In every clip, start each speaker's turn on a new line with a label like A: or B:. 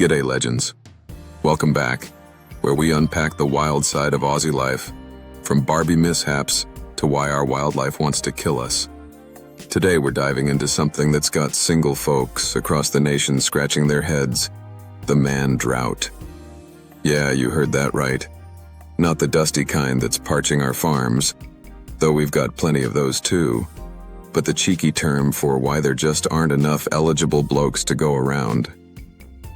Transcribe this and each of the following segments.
A: G'day legends. Welcome back, where we unpack the wild side of Aussie life, from Barbie mishaps to why our wildlife wants to kill us. Today we're diving into something that's got single folks across the nation scratching their heads, the man drought. Yeah, you heard that right. Not the dusty kind that's parching our farms, though we've got plenty of those too, but the cheeky term for why there just aren't enough eligible blokes to go around.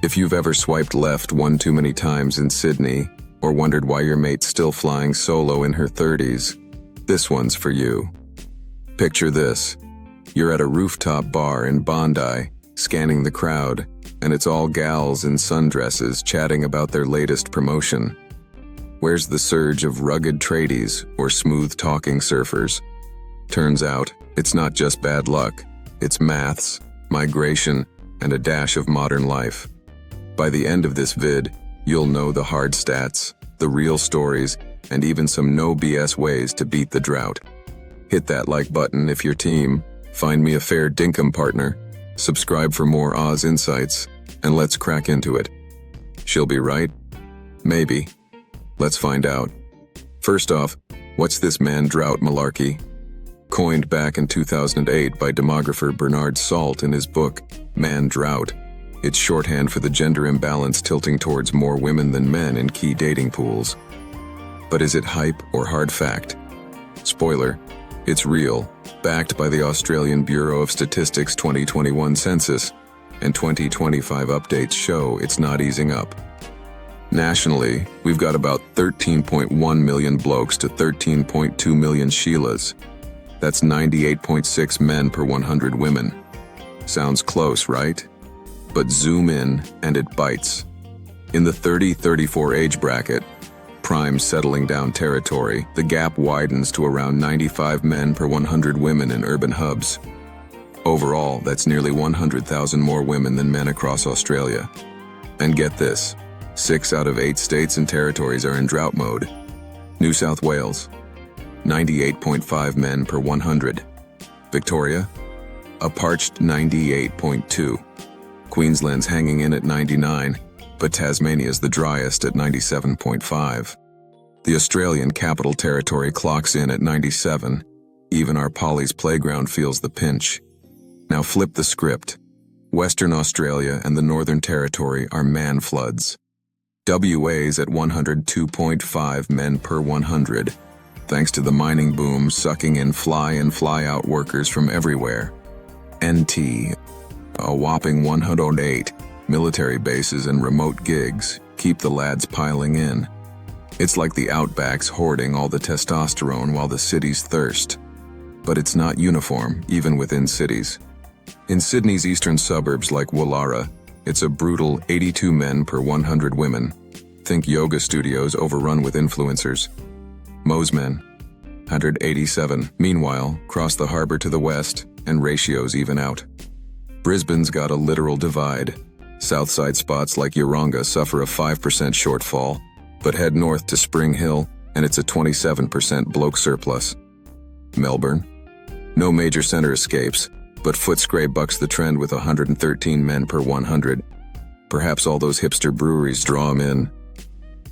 A: If you've ever swiped left one too many times in Sydney, or wondered why your mate's still flying solo in her 30s, this one's for you. Picture this. You're at a rooftop bar in Bondi, scanning the crowd, and it's all gals in sundresses chatting about their latest promotion. Where's the surge of rugged tradies or smooth-talking surfers? Turns out, it's not just bad luck. It's maths, migration, and a dash of modern life. By the end of this vid, you'll know the hard stats, the real stories, and even some no BS ways to beat the drought. Hit that like button if you're team, find me a fair dinkum partner, subscribe for more Oz insights, and let's crack into it. She'll be right? Maybe. Let's find out. First off, what's this man drought malarkey? Coined back in 2008 by demographer Bernard Salt in his book, Man Drought. It's shorthand for the gender imbalance tilting towards more women than men in key dating pools. But is it hype or hard fact? Spoiler, it's real, backed by the Australian Bureau of Statistics 2021 census, and 2025 updates show it's not easing up. Nationally, we've got about 13.1 million blokes to 13.2 million Sheilas. That's 98.6 men per 100 women. Sounds close, right? But zoom in, and it bites. In the 30-34 age bracket, prime settling down territory, the gap widens to around 95 men per 100 women in urban hubs. Overall, that's nearly 100,000 more women than men across Australia. And get this, 6 out of 8 states and territories are in drought mode. New South Wales, 98.5 men per 100. Victoria, a parched 98.2. Queensland's hanging in at 99, but Tasmania's the driest at 97.5. The Australian Capital Territory clocks in at 97. Even our Polly's playground feels the pinch. Now flip the script. Western Australia and the Northern Territory are man floods. WA's at 102.5 men per 100, thanks to the mining boom sucking in fly-in fly-out workers from everywhere. NT, a whopping 108 military bases and remote gigs keep the lads piling in. It's like the outbacks hoarding all the testosterone while the cities thirst. But it's not uniform, even within cities. In Sydney's eastern suburbs like Woollahra, it's a brutal 82 men per 100 women. Think yoga studios overrun with influencers. Mo's men, 187. Meanwhile, cross the harbour to the west, and ratios even out. Brisbane's got a literal divide. Southside spots like Yeronga suffer a 5% shortfall, but head north to Spring Hill, and it's a 27% bloke surplus. Melbourne, no major centre escapes, but Footscray bucks the trend with 113 men per 100. Perhaps all those hipster breweries draw 'em in.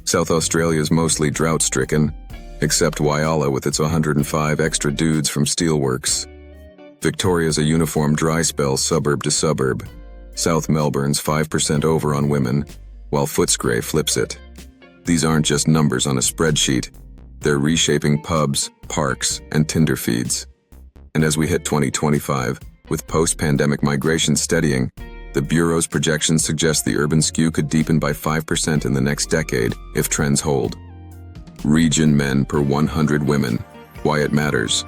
A: South Australia's mostly drought-stricken, except Wyalla with its 105 extra dudes from steelworks. Victoria's a uniform dry spell suburb to suburb. South Melbourne's 5% over on women, while Footscray flips it. These aren't just numbers on a spreadsheet. They're reshaping pubs, parks, and Tinder feeds. And as we hit 2025, with post-pandemic migration steadying, the Bureau's projections suggest the urban skew could deepen by 5% in the next decade if trends hold. Region men per 100 women. Why it matters.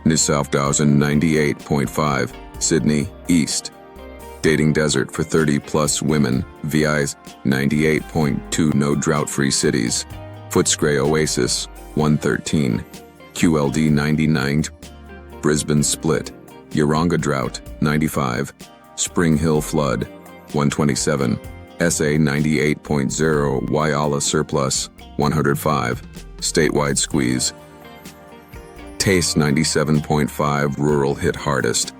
A: New South Wales 98.5, Sydney, East. Dating desert for 30-plus women, VI's 98.2 no drought-free cities. Footscray Oasis, 113. QLD 99. Brisbane Split. Yeronga Drought, 95. Spring Hill Flood, 127. SA 98.0 Wyalla Surplus, 105. Statewide Squeeze. TASE 97.5 Rural Hit Hardest.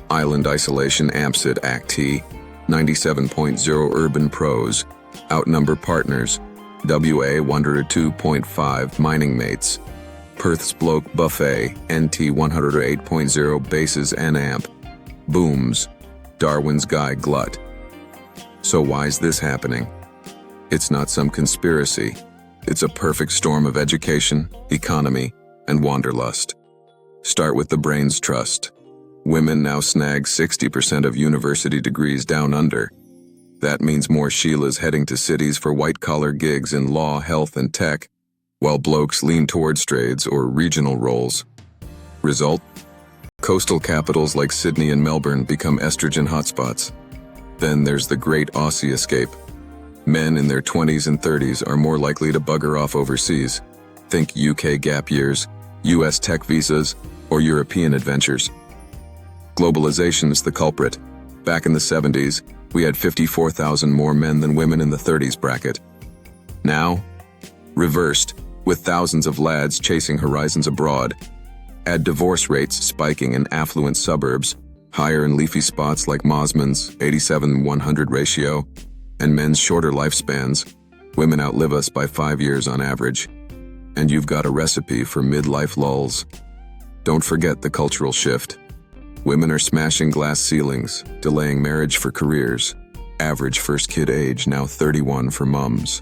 A: Island Isolation AMPSID ACT-T, 97.0 urban pros, outnumber partners, WA 102.5 mining mates, Perth's bloke buffet, NT 108.0 bases and amp, booms, Darwin's guy glut. So why's this happening? It's not some conspiracy. It's a perfect storm of education, economy, and wanderlust. Start with the brain's trust. Women now snag 60% of university degrees down under. That means more Sheilas heading to cities for white-collar gigs in law, health, and tech, while blokes lean towards trades or regional roles. Result? Coastal capitals like Sydney and Melbourne become estrogen hotspots. Then there's the great Aussie escape. Men in their 20s and 30s are more likely to bugger off overseas. Think UK gap years, US tech visas, or European adventures. Globalization's the culprit. Back in the 70s, we had 54,000 more men than women in the 30s bracket. Now, reversed, with thousands of lads chasing horizons abroad. Add divorce rates spiking in affluent suburbs, higher in leafy spots like Mosman's 87-100 ratio, and men's shorter lifespans. Women outlive us by 5 years on average. And you've got a recipe for midlife lulls. Don't forget the cultural shift. Women are smashing glass ceilings, delaying marriage for careers. Average first kid age now 31 for mums.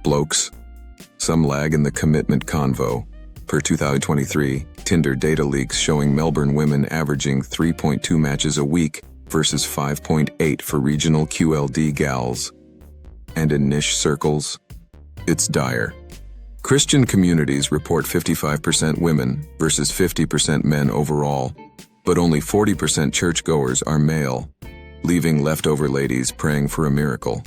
A: Blokes, some lag in the commitment convo. Per 2023, Tinder data leaks showing Melbourne women averaging 3.2 matches a week versus 5.8 for regional QLD gals. And in niche circles, it's dire. Christian communities report 55% women versus 50% men overall, but only 40% churchgoers are male, leaving leftover ladies praying for a miracle.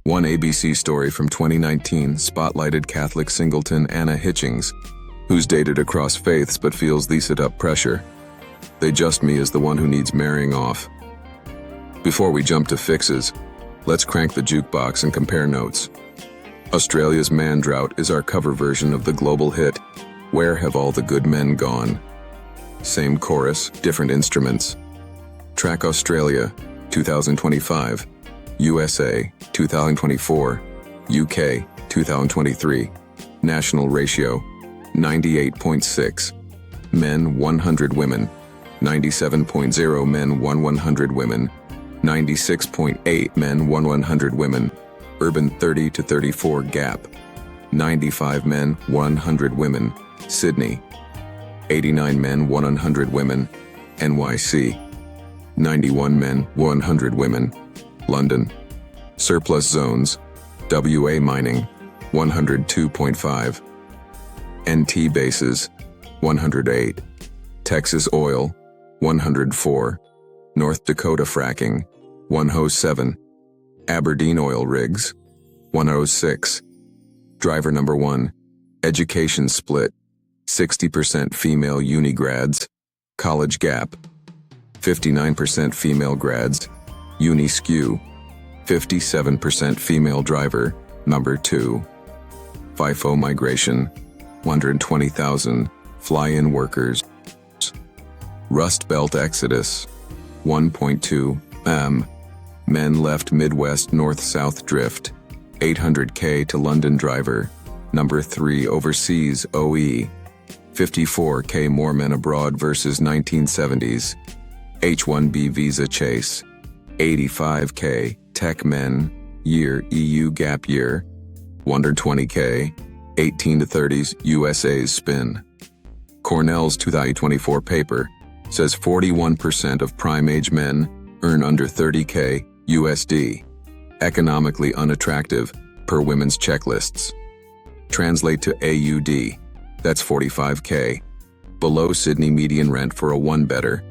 A: One ABC story from 2019 spotlighted Catholic singleton Anna Hitchings, who's dated across faiths but feels the set-up pressure. They just me as the one who needs marrying off. Before we jump to fixes, let's crank the jukebox and compare notes. Australia's Man Drought is our cover version of the global hit, Where Have All the Good Men Gone? Same chorus, different instruments. Track Australia, 2025, USA, 2024, UK, 2023. National ratio, 98.6. Men 100 women, 97.0 men 100 women, 96.8 men 100 women. Urban 30 to 34 gap, 95 men 100 women. Sydney, 89 men 100 women. NYC, 91 men 100 women. London. Surplus zones, WA mining, 102.5. NT bases, 108. Texas oil, 104. North Dakota fracking, 107. Aberdeen oil rigs, 106. Driver number 1. Education split, 60% female uni grads. College gap, 59% female grads. Uni skew, 57% female driver, number 2. FIFO migration, 120,000 fly-in workers. Rust Belt exodus, 1.2 m. Men left Midwest North-South drift, 800k to London driver, number 3 overseas OE, 54k more men abroad versus 1970s. H-1B visa chase, 85k tech men, year EU gap year, 120k, 18 to 30s USA's spin. Cornell's 2024 paper says 41% of prime-age men earn under 30k USD, economically unattractive per women's checklists. Translate to AUD, that's 45k, below Sydney median rent for a one-bedder.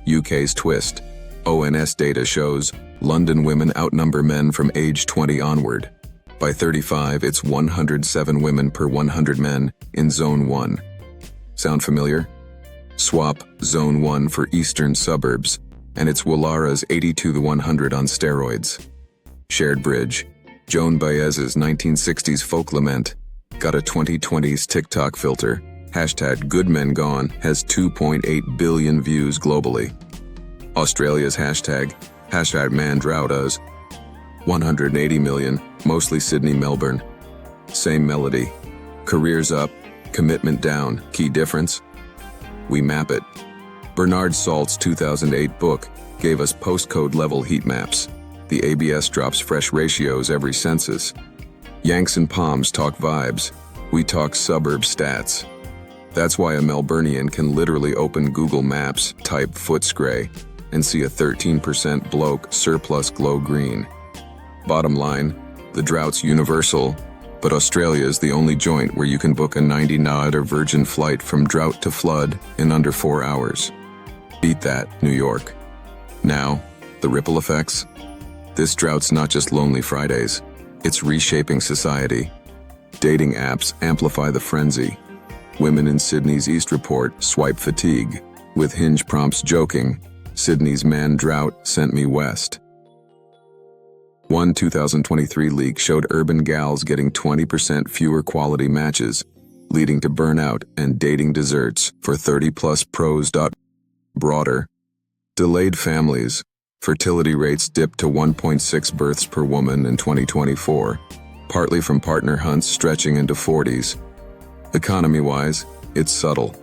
A: UK's twist, ONS data shows London women outnumber men from age 20 onward. By 35, it's 107 women per 100 men in Zone 1. Sound familiar? Swap Zone 1 for eastern suburbs, and it's Wallara's 82-100 on steroids. Shared bridge, Joan Baez's 1960s folk lament, got a 2020s TikTok filter. Hashtag Good Men Gone has 2.8 billion views globally. Australia's hashtag Hashtag man drought us. 180 million, mostly Sydney, Melbourne. Same melody. Careers up, commitment down. Key difference? We map it. Bernard Salt's 2008 book gave us postcode level heat maps. The ABS drops fresh ratios every census. Yanks and Palms talk vibes. We talk suburb stats. That's why a Melburnian can literally open Google Maps, type Footscray, and see a 13% bloke surplus glow green. Bottom line, the drought's universal, but Australia is the only joint where you can book a 90-knot or Virgin flight from drought to flood in under 4 hours. Beat that, New York. Now, the ripple effects? This drought's not just Lonely Fridays, it's reshaping society. Dating apps amplify the frenzy. Women in Sydney's East report swipe fatigue, with Hinge prompts joking, Sydney's man drought sent me west. One 2023 leak showed urban gals getting 20% fewer quality matches, leading to burnout and dating deserts for 30-plus pros. Broader. Delayed families. Fertility rates dipped to 1.6 births per woman in 2024, partly from partner hunts stretching into 40s. Economy-wise, it's subtle.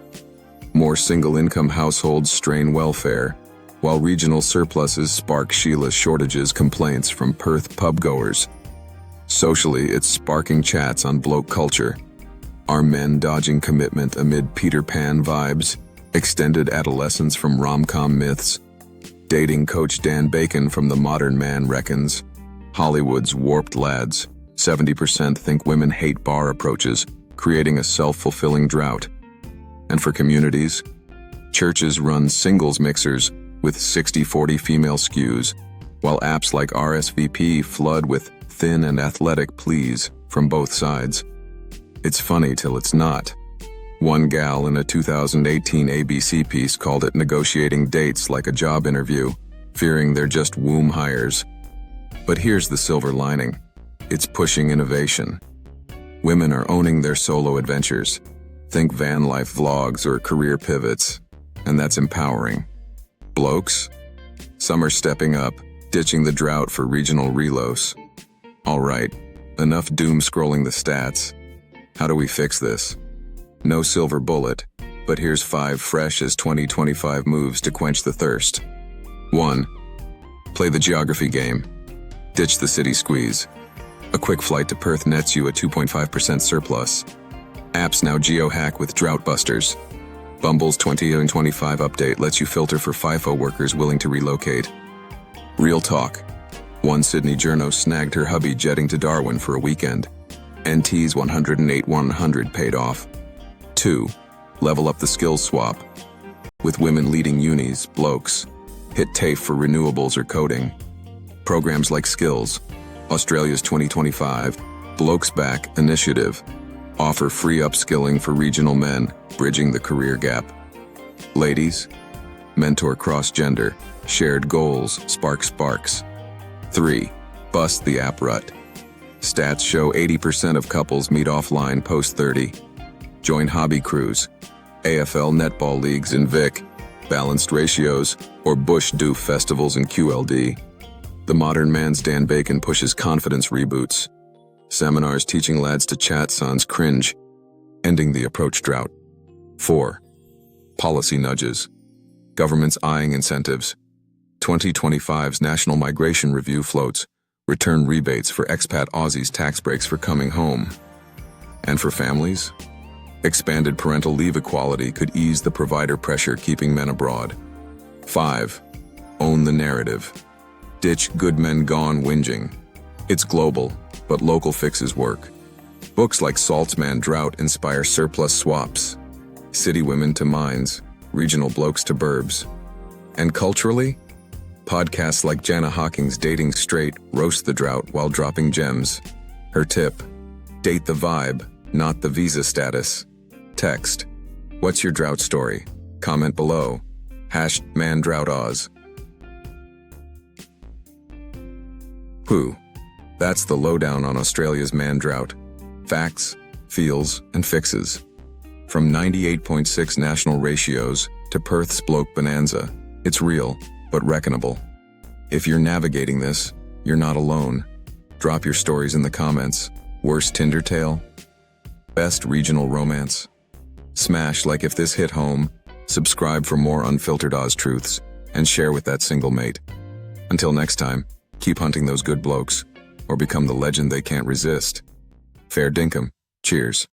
A: More single-income households strain welfare, while regional surpluses spark Sheila's shortages complaints from Perth pub-goers. Socially, it's sparking chats on bloke culture. Are men dodging commitment amid Peter Pan vibes? Extended adolescence from rom-com myths? Dating coach Dan Bacon from The Modern Man reckons. Hollywood's warped lads. 70% think women hate bar approaches, creating a self-fulfilling drought. And for communities, churches run singles mixers with 60-40 female skews, while apps like RSVP flood with thin and athletic pleas from both sides. It's funny till it's not. One gal in a 2018 ABC piece called it negotiating dates like a job interview, fearing they're just womb hires. But here's the silver lining. It's pushing innovation. Women are owning their solo adventures. Think van life vlogs or career pivots, and that's empowering. Blokes? Some are stepping up, ditching the drought for regional relos. All right, enough doom scrolling the stats. How do we fix this? No silver bullet, but here's 5 fresh as 2025 moves to quench the thirst. 1. Play the geography game. Ditch the city squeeze. A quick flight to Perth nets you a 2.5% surplus. Apps now geo-hack with Drought Busters. Bumble's 2025 update lets you filter for FIFO workers willing to relocate. Real talk. One Sydney journo snagged her hubby jetting to Darwin for a weekend. NT's 108-100 paid off. 2. Level up the skills swap. With women leading unis, blokes hit TAFE for renewables or coding. Programs like Skills, Australia's 2025 Blokes Back initiative, offer free upskilling for regional men, bridging the career gap. Ladies, mentor cross-gender, shared goals, sparks. 3. Bust the app rut. Stats show 80% of couples meet offline post-30. Join hobby crews, AFL netball leagues in Vic, balanced ratios, or Bush Doof festivals in QLD. The Modern Man's Dan Bacon pushes confidence reboots. Seminars teaching lads to chat sans cringe, ending the approach drought. 4. Policy nudges. Governments eyeing incentives. 2025's National Migration Review floats return rebates for expat Aussies tax breaks for coming home. And for families? Expanded parental leave equality could ease the provider pressure keeping men abroad. 5. Own the narrative. Ditch good men gone whinging. It's global, but local fixes work. Books like Salt's Man Drought inspire surplus swaps. City women to mines, regional blokes to burbs. And culturally? Podcasts like Jana Hawking's Dating Straight roast the drought while dropping gems. Her tip: date the vibe, not the visa status. Text: what's your drought story? Comment below. #ManDroughtAus. Whew. That's the lowdown on Australia's man drought. Facts, feels, and fixes. From 98.6 national ratios to Perth's bloke bonanza, it's real, but reckonable. If you're navigating this, you're not alone. Drop your stories in the comments. Worst Tinder tale? Best regional romance? Smash like if this hit home, subscribe for more unfiltered Oz truths, and share with that single mate. Until next time, keep hunting those good blokes, or become the legend they can't resist. Fair dinkum. Cheers.